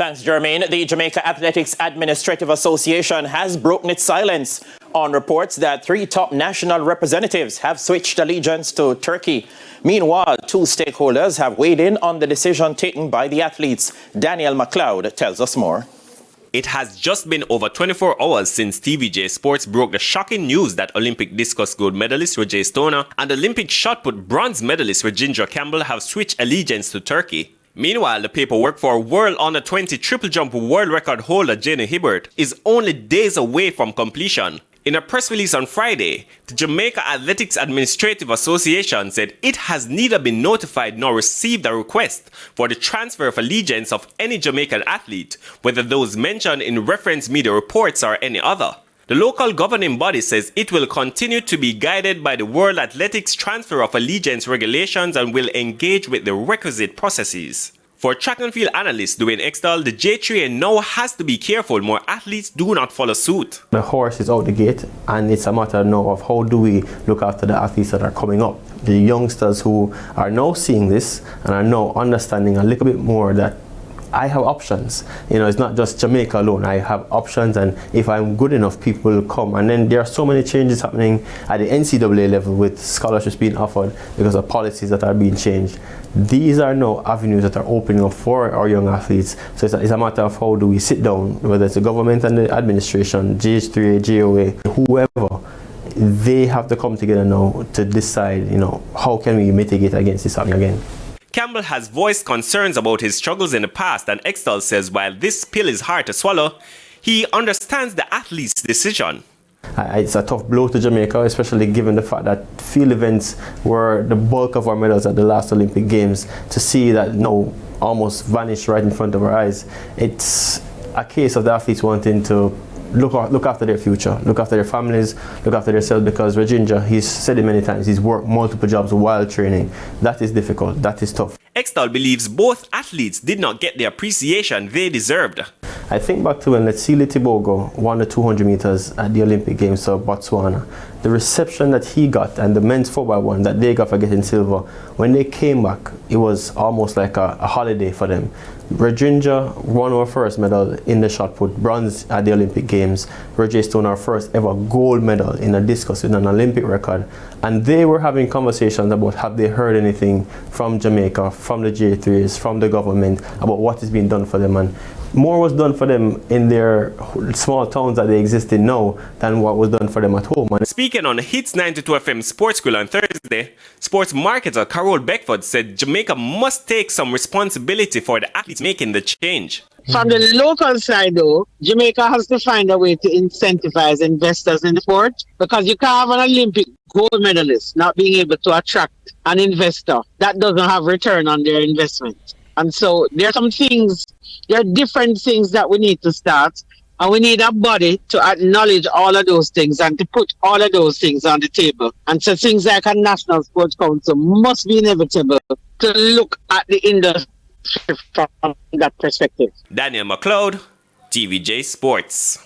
Thanks, Jermaine. The Jamaica Athletics Administrative Association has broken its silence on reports that 3 top national representatives have switched allegiance to Turkey. Meanwhile, 2 stakeholders have weighed in on the decision taken by the athletes. Daniel McLeod tells us more. It has just been over 24 hours since TVJ Sports broke the shocking news that Olympic discus gold medalist Roger Stoner and Olympic shot put bronze medalist Regina Campbell have switched allegiance to Turkey. Meanwhile, the paperwork for World Under 20 triple jump world record holder Jenny Hibbert is only days away from completion. In a press release on Friday, the Jamaica Athletics Administrative Association said it has neither been notified nor received a request for the transfer of allegiance of any Jamaican athlete, whether those mentioned in reference media reports or any other. The local governing body says it will continue to be guided by the World Athletics Transfer of Allegiance regulations and will engage with the requisite processes. For track and field analyst Dwayne Extall, the JAAA now has to be careful more athletes do not follow suit. The horse is out the gate, and it's a matter now of how do we look after the athletes that are coming up. The youngsters who are now seeing this and are now understanding a little bit more that I have options. You know, it's not just Jamaica alone. I have options, and if I'm good enough, people will come. And then there are so many changes happening at the NCAA level with scholarships being offered because of policies that are being changed. These are now avenues that are opening up for our young athletes. So it's a matter of how do we sit down, whether it's the government and the administration, GH3A, JAAA, whoever, they have to come together now to decide, you know, how can we mitigate against this happening again. Campbell has voiced concerns about his struggles in the past, and Extall says while this pill is hard to swallow, he understands the athlete's decision. It's a tough blow to Jamaica, especially given the fact that field events were the bulk of our medals at the last Olympic Games. To see that now almost vanish right in front of our eyes, it's a case of the athletes wanting to look after their future, look after their families, look after themselves, because Regina, he's said it many times, he's worked multiple jobs while training. That is difficult, that is tough. Extall believes both athletes did not get the appreciation they deserved. I think back to when Letsile Tibogo won the 200 meters at the Olympic Games of Botswana. The reception that he got and the men's 4x1 that they got for getting silver, when they came back, it was almost like a holiday for them. Regina won our first medal in the shot put, bronze at the Olympic Games. Roger Stone, our first ever gold medal in a discus with an Olympic record. And they were having conversations about have they heard anything from Jamaica, from the J3s, from the government about what is being done for them. And more was done for them in their small towns that they exist in now than what was done for them at home. Speaking on Hits 92 FM Sports School on Thursday, sports marketer Carol Beckford said Jamaica must take some responsibility for the athletes making the change. From the local side though, Jamaica has to find a way to incentivize investors in the sport, because you can't have an Olympic gold medalist not being able to attract an investor that doesn't have return on their investment. And so there are different things that we need to start, and we need a body to acknowledge all of those things and to put all of those things on the table. And so things like a National Sports Council must be inevitable to look at the industry from that perspective. Daniel McLeod, TVJ Sports.